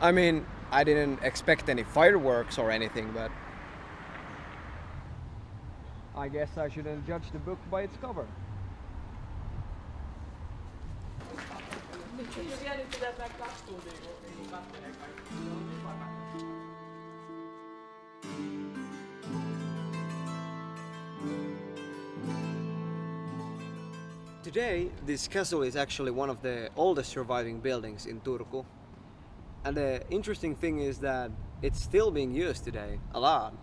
I mean, I didn't expect any fireworks or anything, but I guess I shouldn't judge the book by its cover. Today, this castle is actually one of the oldest surviving buildings in Turku. And the interesting thing is that it's still being used today, a lot.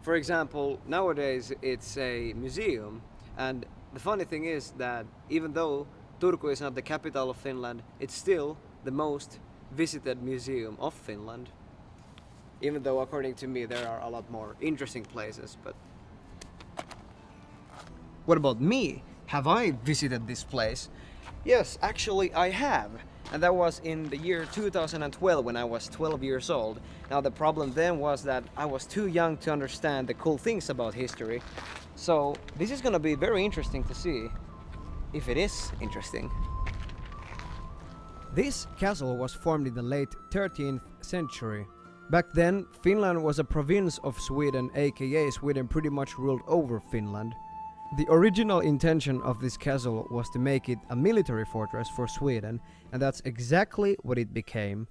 For example, nowadays it's a museum, and the funny thing is that even though Turku is not the capital of Finland, it's still the most visited museum of Finland. Even though, according to me, there are a lot more interesting places, but... What about me? Have I visited this place? Yes, actually I have. And that was in the year 2012 when I was 12 years old. Now the problem then was that I was too young to understand the cool things about history. So this is gonna be very interesting to see, if it is interesting. This castle was formed in the late 13th century. Back then, Finland was a province of Sweden, aka Sweden pretty much ruled over Finland. The original intention of this castle was to make it a military fortress for Sweden, and that's exactly what it became.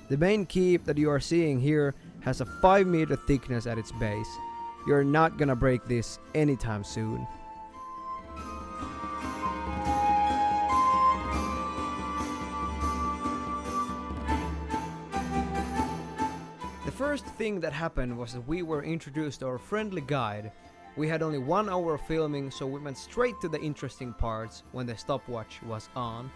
The main keep that you are seeing here has a 5-meter thickness at its base. You're not gonna break this anytime soon. The first thing that happened was that we were introduced to our friendly guide. We had only 1 hour of filming, so we went straight to the interesting parts when the stopwatch was on.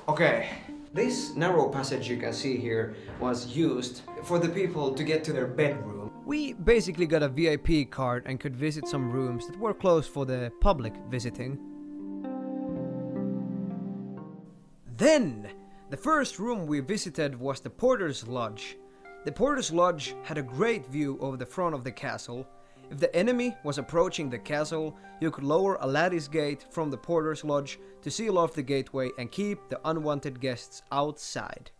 Okay, this narrow passage you can see here was used for the people to get to their bedroom. We basically got a VIP card and could visit some rooms that were closed for the public visiting. Then, the first room we visited was the Porter's Lodge. The Porter's Lodge had a great view over the front of the castle. If the enemy was approaching the castle, you could lower a lattice gate from the Porter's Lodge to seal off the gateway and keep the unwanted guests outside.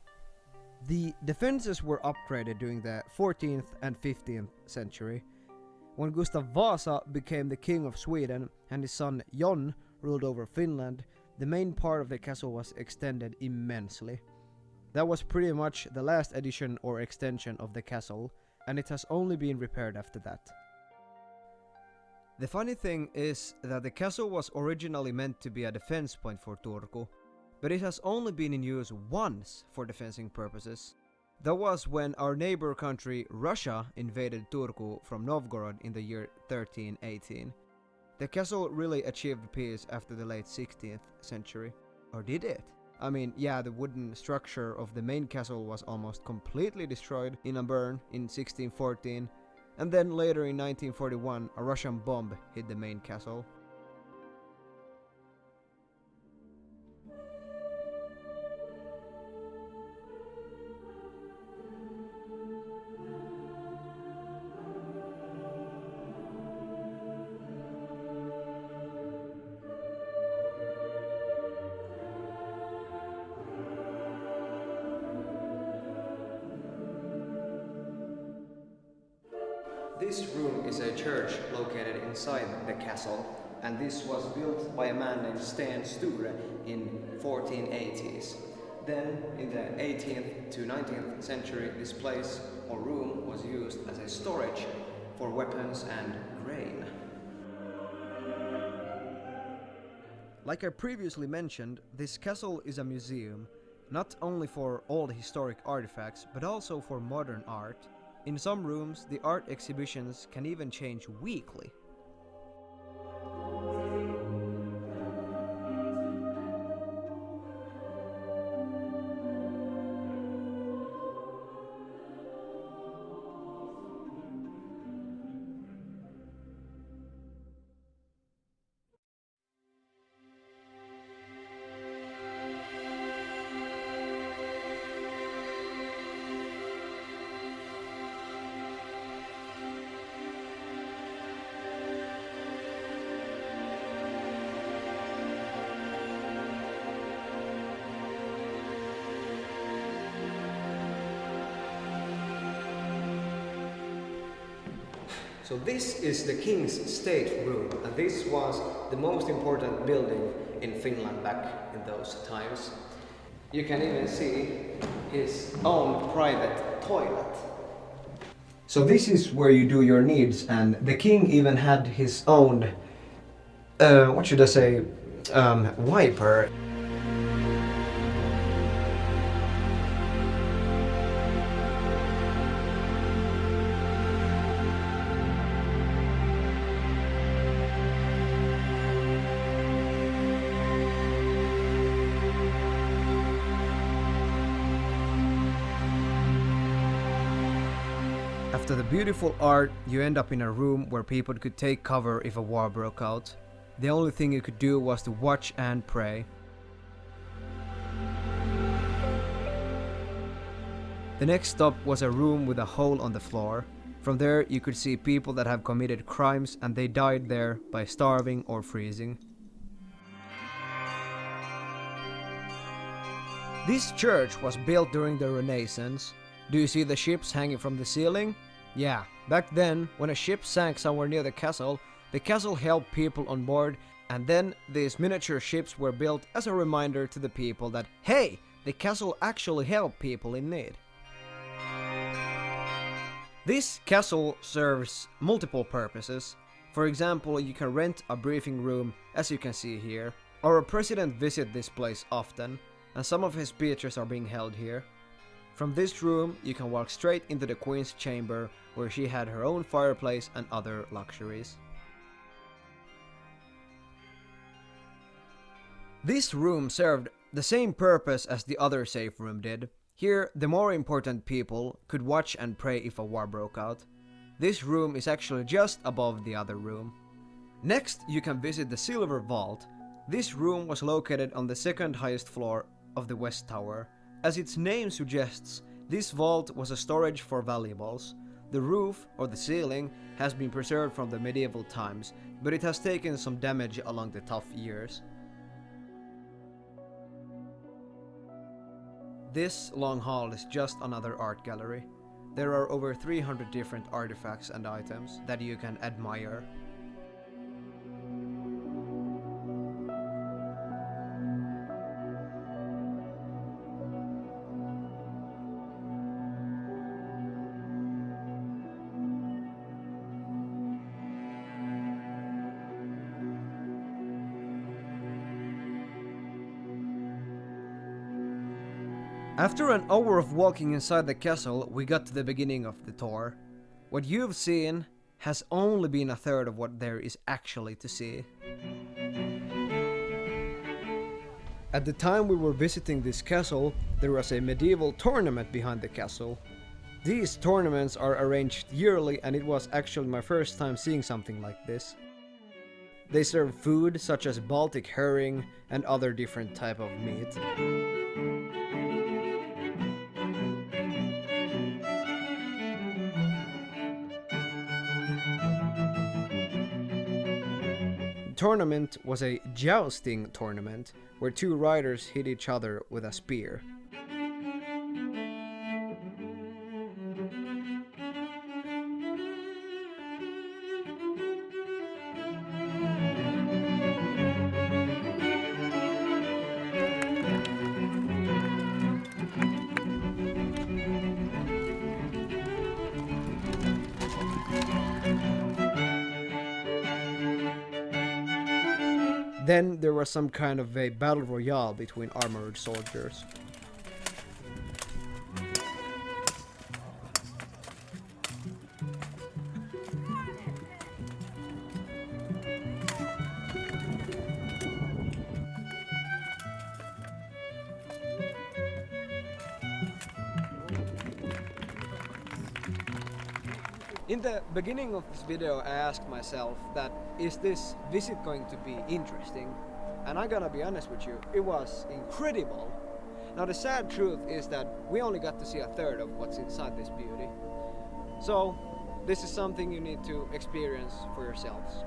The defenses were upgraded during the 14th and 15th century. When Gustav Vasa became the king of Sweden and his son John ruled over Finland, the main part of the castle was extended immensely. That was pretty much the last addition or extension of the castle, and it has only been repaired after that. The funny thing is that the castle was originally meant to be a defense point for Turku, but it has only been in use once for defending purposes. That was when our neighbor country Russia invaded Turku from Novgorod in the year 1318. The castle really achieved peace after the late 16th century. Or did it? I mean, yeah, the wooden structure of the main castle was almost completely destroyed in a burn in 1614, and then later in 1941 a Russian bomb hit the main castle. This room is a church located inside the castle, and this was built by a man named Sten Sture in 1480s. Then, in the 18th to 19th century, this place or room was used as a storage for weapons and grain. Like I previously mentioned, this castle is a museum, not only for old historic artifacts, but also for modern art. In some rooms, the art exhibitions can even change weekly. So this is the king's state room, and this was the most important building in Finland back in those times. You can even see his own private toilet. So this is where you do your needs, and the king even had his own, what should I say, wiper. After the beautiful art, you end up in a room where people could take cover if a war broke out. The only thing you could do was to watch and pray. The next stop was a room with a hole on the floor. From there you could see people that have committed crimes and they died there by starving or freezing. This church was built during the Renaissance. Do you see the ships hanging from the ceiling? Yeah, back then, when a ship sank somewhere near the castle helped people on board, and then these miniature ships were built as a reminder to the people that, hey, the castle actually helped people in need. This castle serves multiple purposes. For example, you can rent a briefing room, as you can see here. Our president visits this place often, and some of his speeches are being held here. From this room, you can walk straight into the Queen's chamber, where she had her own fireplace and other luxuries. This room served the same purpose as the other safe room did. Here, the more important people could watch and pray if a war broke out. This room is actually just above the other room. Next, you can visit the Silver Vault. This room was located on the second highest floor of the West Tower. As its name suggests, this vault was a storage for valuables. The roof, or the ceiling, has been preserved from the medieval times, but it has taken some damage along the tough years. This long hall is just another art gallery. There are over 300 different artifacts and items that you can admire. After an hour of walking inside the castle, we got to the beginning of the tour. What you've seen has only been a third of what there is actually to see. At the time we were visiting this castle, there was a medieval tournament behind the castle. These tournaments are arranged yearly, and it was actually my first time seeing something like this. They serve food such as Baltic herring and other different type of meat. The tournament was a jousting tournament where two riders hit each other with a spear. Then there was some kind of a battle royale between armored soldiers. In the beginning of this video, I asked myself that, is this visit going to be interesting? And I'm gonna be honest with you, it was incredible. Now the sad truth is that we only got to see a third of what's inside this beauty. So this is something you need to experience for yourselves.